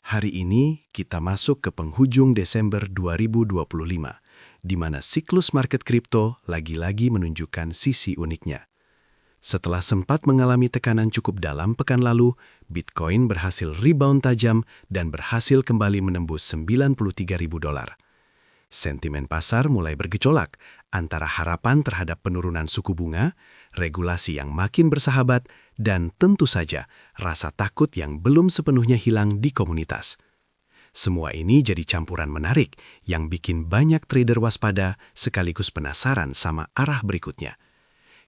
Hari ini kita masuk ke penghujung Desember 2025, di mana siklus market kripto lagi-lagi menunjukkan sisi uniknya. Setelah sempat mengalami tekanan cukup dalam pekan lalu, Bitcoin berhasil rebound tajam dan berhasil kembali menembus $93.000. Sentimen pasar mulai bergejolak antara harapan terhadap penurunan suku bunga, regulasi yang makin bersahabat, dan tentu saja rasa takut yang belum sepenuhnya hilang di komunitas. Semua ini jadi campuran menarik yang bikin banyak trader waspada sekaligus penasaran sama arah berikutnya.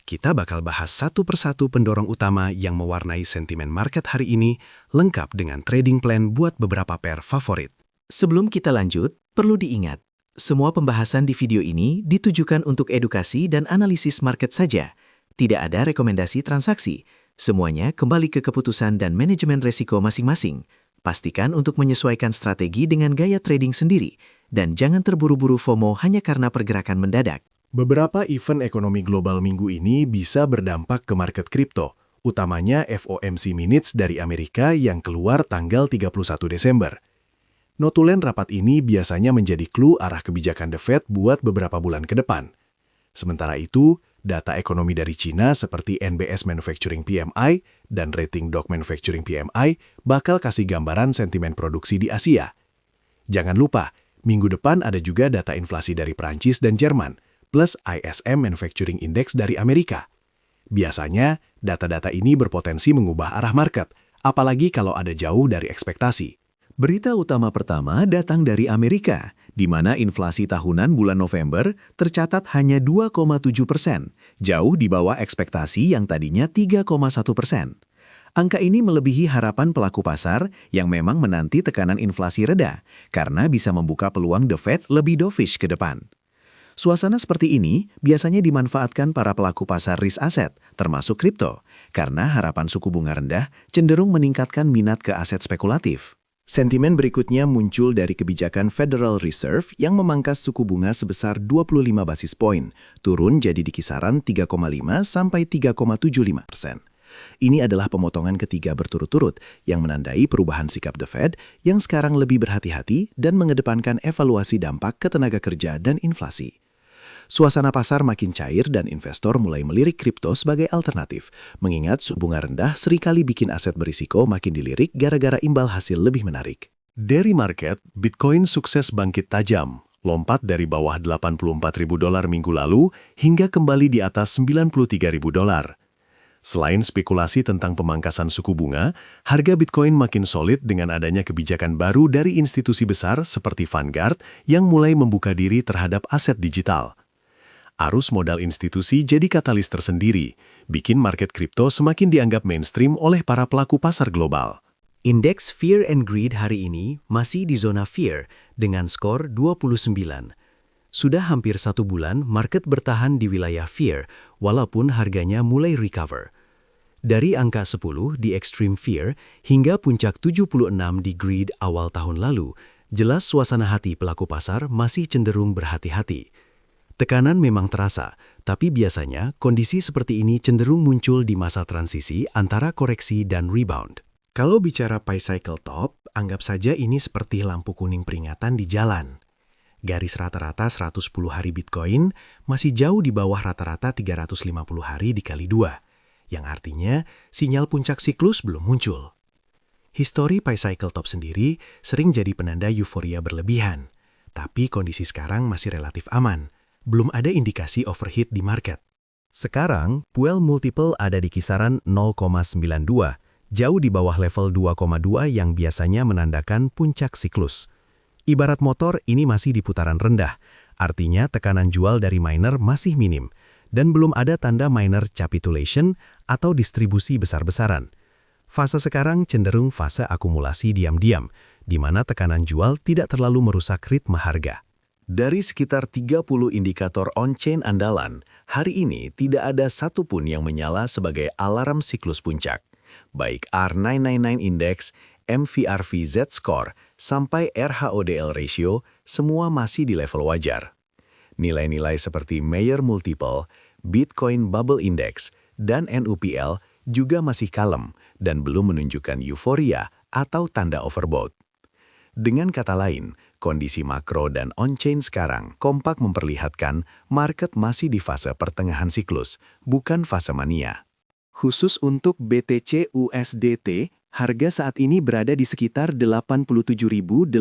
Kita bakal bahas satu persatu pendorong utama yang mewarnai sentimen market hari ini, lengkap dengan trading plan buat beberapa pair favorit. Sebelum kita lanjut, perlu diingat, semua pembahasan di video ini ditujukan untuk edukasi dan analisis market saja. Tidak ada rekomendasi transaksi. Semuanya kembali ke keputusan dan manajemen resiko masing-masing. Pastikan untuk menyesuaikan strategi dengan gaya trading sendiri, dan jangan terburu-buru FOMO hanya karena pergerakan mendadak. Beberapa event ekonomi global minggu ini bisa berdampak ke market kripto, utamanya FOMC Minutes dari Amerika yang keluar tanggal 31 Desember. Notulen rapat ini biasanya menjadi clue arah kebijakan The Fed buat beberapa bulan ke depan. Sementara itu, data ekonomi dari China seperti NBS Manufacturing PMI dan Rating Doc Manufacturing PMI bakal kasih gambaran sentimen produksi di Asia. Jangan lupa, minggu depan ada juga data inflasi dari Prancis dan Jerman, plus ISM Manufacturing Index dari Amerika. Biasanya, data-data ini berpotensi mengubah arah market, apalagi kalau ada jauh dari ekspektasi. Berita utama pertama datang dari Amerika, di mana inflasi tahunan bulan November tercatat hanya 2,7%, jauh di bawah ekspektasi yang tadinya 3,1%. Angka ini melebihi harapan pelaku pasar yang memang menanti tekanan inflasi reda, karena bisa membuka peluang The Fed lebih dovish ke depan. Suasana seperti ini biasanya dimanfaatkan para pelaku pasar risk aset, termasuk kripto, karena harapan suku bunga rendah cenderung meningkatkan minat ke aset spekulatif. Sentimen berikutnya muncul dari kebijakan Federal Reserve yang memangkas suku bunga sebesar 25 basis poin, turun jadi di kisaran 3,5 sampai 3,75%. Ini adalah pemotongan ketiga berturut-turut yang menandai perubahan sikap The Fed yang sekarang lebih berhati-hati dan mengedepankan evaluasi dampak ke tenaga kerja dan inflasi. Suasana pasar makin cair dan investor mulai melirik kripto sebagai alternatif, mengingat suku bunga rendah seringkali bikin aset berisiko makin dilirik gara-gara imbal hasil lebih menarik. Dari market, Bitcoin sukses bangkit tajam, lompat dari bawah $84.000 minggu lalu hingga kembali di atas $93.000. Selain spekulasi tentang pemangkasan suku bunga, harga Bitcoin makin solid dengan adanya kebijakan baru dari institusi besar seperti Vanguard yang mulai membuka diri terhadap aset digital. Arus modal institusi jadi katalis tersendiri, bikin market kripto semakin dianggap mainstream oleh para pelaku pasar global. Indeks Fear and Greed hari ini masih di zona fear dengan skor 29. Sudah hampir 1 bulan market bertahan di wilayah fear walaupun harganya mulai recover. Dari angka 10 di extreme fear hingga puncak 76 di greed awal tahun lalu, jelas suasana hati pelaku pasar masih cenderung berhati-hati. Tekanan memang terasa, tapi biasanya kondisi seperti ini cenderung muncul di masa transisi antara koreksi dan rebound. Kalau bicara Pi Cycle Top, anggap saja ini seperti lampu kuning peringatan di jalan. Garis rata-rata 110 hari Bitcoin masih jauh di bawah rata-rata 350 hari dikali 2, yang artinya sinyal puncak siklus belum muncul. Histori Pi Cycle Top sendiri sering jadi penanda euforia berlebihan, tapi kondisi sekarang masih relatif aman. Belum ada indikasi overheat di market. Sekarang, Puel Multiple ada di kisaran 0,92, jauh di bawah level 2,2 yang biasanya menandakan puncak siklus. Ibarat motor, ini masih di putaran rendah, artinya tekanan jual dari miner masih minim, dan belum ada tanda miner capitulation atau distribusi besar-besaran. Fase sekarang cenderung fase akumulasi diam-diam, di mana tekanan jual tidak terlalu merusak ritme harga. Dari sekitar 30 indikator on-chain andalan, hari ini tidak ada satupun yang menyala sebagai alarm siklus puncak. Baik R999 Index, MVRV Z-Score, sampai RHODL Ratio, semua masih di level wajar. Nilai-nilai seperti Mayer Multiple, Bitcoin Bubble Index, dan NUPL juga masih kalem dan belum menunjukkan euforia atau tanda overbought. Dengan kata lain, kondisi makro dan on-chain sekarang kompak memperlihatkan market masih di fase pertengahan siklus, bukan fase mania. Khusus untuk BTC USDT, harga saat ini berada di sekitar $87.800,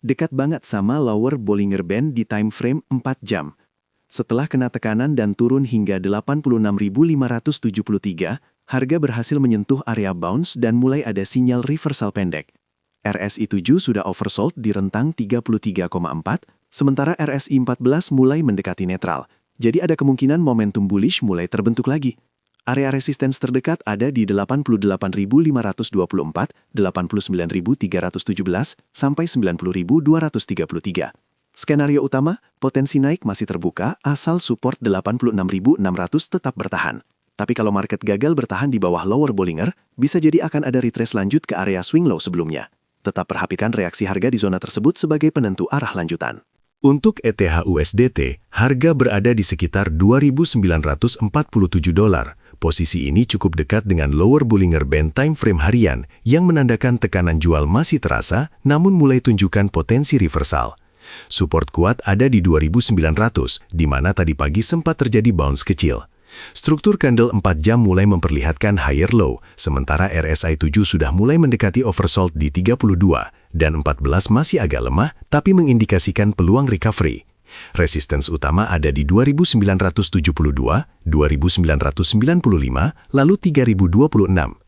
dekat banget sama lower Bollinger Band di time frame 4 jam. Setelah kena tekanan dan turun hingga 86.573, harga berhasil menyentuh area bounce dan mulai ada sinyal reversal pendek. RSI 7 sudah oversold di rentang 33,4, sementara RSI 14 mulai mendekati netral. Jadi ada kemungkinan momentum bullish mulai terbentuk lagi. Area resistance terdekat ada di 88.524, 89.317, sampai 90.233. Skenario utama, potensi naik masih terbuka asal support 86.600 tetap bertahan. Tapi kalau market gagal bertahan di bawah lower Bollinger, bisa jadi akan ada retrace lanjut ke area swing low sebelumnya. Tetap perhatikan reaksi harga di zona tersebut sebagai penentu arah lanjutan. Untuk ETH USDT, harga berada di sekitar $2.947. Posisi ini cukup dekat dengan lower Bollinger Band time frame harian yang menandakan tekanan jual masih terasa, namun mulai tunjukkan potensi reversal. Support kuat ada di 2.900, di mana tadi pagi sempat terjadi bounce kecil. Struktur candle 4 jam mulai memperlihatkan higher low, sementara RSI 7 sudah mulai mendekati oversold di 32, dan 14 masih agak lemah, tapi mengindikasikan peluang recovery. Resistance utama ada di 2.972, 2.995, lalu 3.026.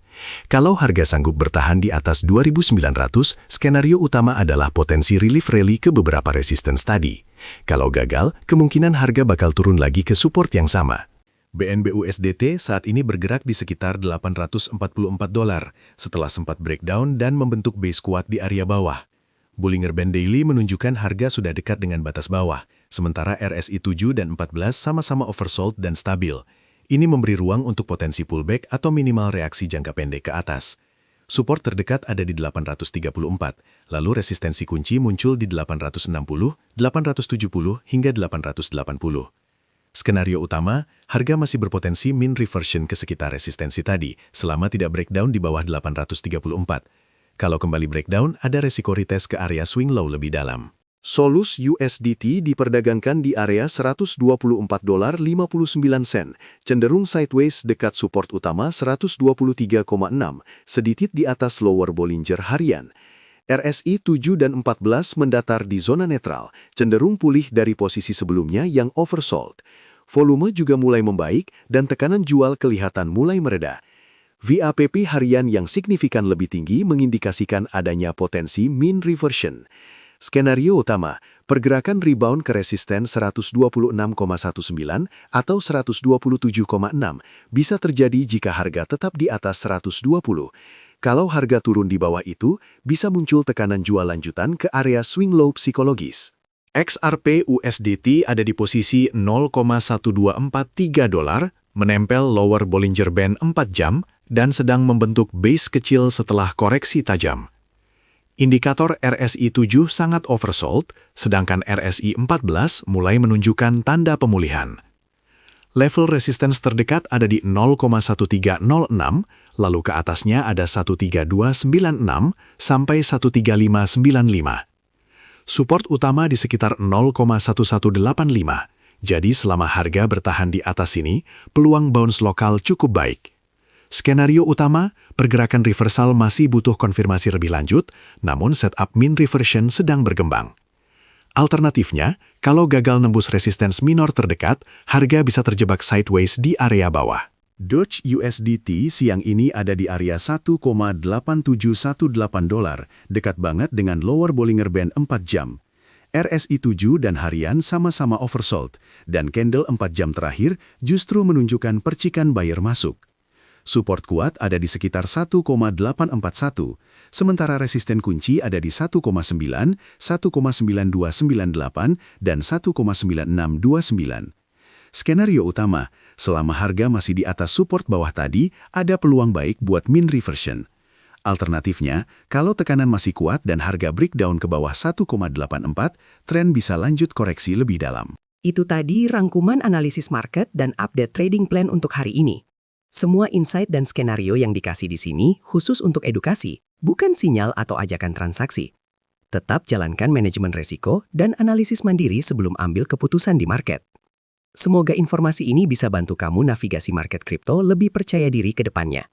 Kalau harga sanggup bertahan di atas 2.900, skenario utama adalah potensi relief rally ke beberapa resistance tadi. Kalau gagal, kemungkinan harga bakal turun lagi ke support yang sama. BNB USDT saat ini bergerak di sekitar $844 setelah sempat breakdown dan membentuk base kuat di area bawah. Bollinger Band Daily menunjukkan harga sudah dekat dengan batas bawah, sementara RSI 7 dan 14 sama-sama oversold dan stabil. Ini memberi ruang untuk potensi pullback atau minimal reaksi jangka pendek ke atas. Support terdekat ada di 834, lalu resistensi kunci muncul di 860, 870 hingga 880. Skenario utama, harga masih berpotensi mean reversion ke sekitar resistensi tadi selama tidak breakdown di bawah 834. Kalau kembali breakdown, ada resiko retest ke area swing low lebih dalam. Solus USDT diperdagangkan di area $124.59, cenderung sideways dekat support utama 123,6, sedikit di atas lower Bollinger harian. RSI 7 dan 14 mendatar di zona netral, cenderung pulih dari posisi sebelumnya yang oversold. Volume juga mulai membaik dan tekanan jual kelihatan mulai mereda. VAPP harian yang signifikan lebih tinggi mengindikasikan adanya potensi mean reversion. Skenario utama, pergerakan rebound ke resisten 126,19 atau 127,6 bisa terjadi jika harga tetap di atas 120. Kalau harga turun di bawah itu, bisa muncul tekanan jual lanjutan ke area swing low psikologis. XRP USDT ada di posisi $0,1243, menempel lower Bollinger Band 4 jam, dan sedang membentuk base kecil setelah koreksi tajam. Indikator RSI 7 sangat oversold, sedangkan RSI 14 mulai menunjukkan tanda pemulihan. Level resistance terdekat ada di 0,1306, lalu ke atasnya ada 13296 sampai 13595. Support utama di sekitar 0,1185. Jadi selama harga bertahan di atas sini, peluang bounce lokal cukup baik. Skenario utama, pergerakan reversal masih butuh konfirmasi lebih lanjut, namun setup mean reversion sedang berkembang. Alternatifnya, kalau gagal nembus resistance minor terdekat, harga bisa terjebak sideways di area bawah. Doge USDT siang ini ada di area $1,8718, dekat banget dengan lower Bollinger Band 4 jam. RSI 7 dan harian sama-sama oversold, dan candle 4 jam terakhir justru menunjukkan percikan buyer masuk. Support kuat ada di sekitar 1,841, sementara resisten kunci ada di 1,9, 1,9298, dan 1,9629. Skenario utama, selama harga masih di atas support bawah tadi, ada peluang baik buat mean reversion. Alternatifnya, kalau tekanan masih kuat dan harga breakdown ke bawah 1,84, tren bisa lanjut koreksi lebih dalam. Itu tadi rangkuman analisis market dan update trading plan untuk hari ini. Semua insight dan skenario yang dikasih di sini khusus untuk edukasi, bukan sinyal atau ajakan transaksi. Tetap jalankan manajemen resiko dan analisis mandiri sebelum ambil keputusan di market. Semoga informasi ini bisa bantu kamu navigasi market kripto lebih percaya diri ke depannya.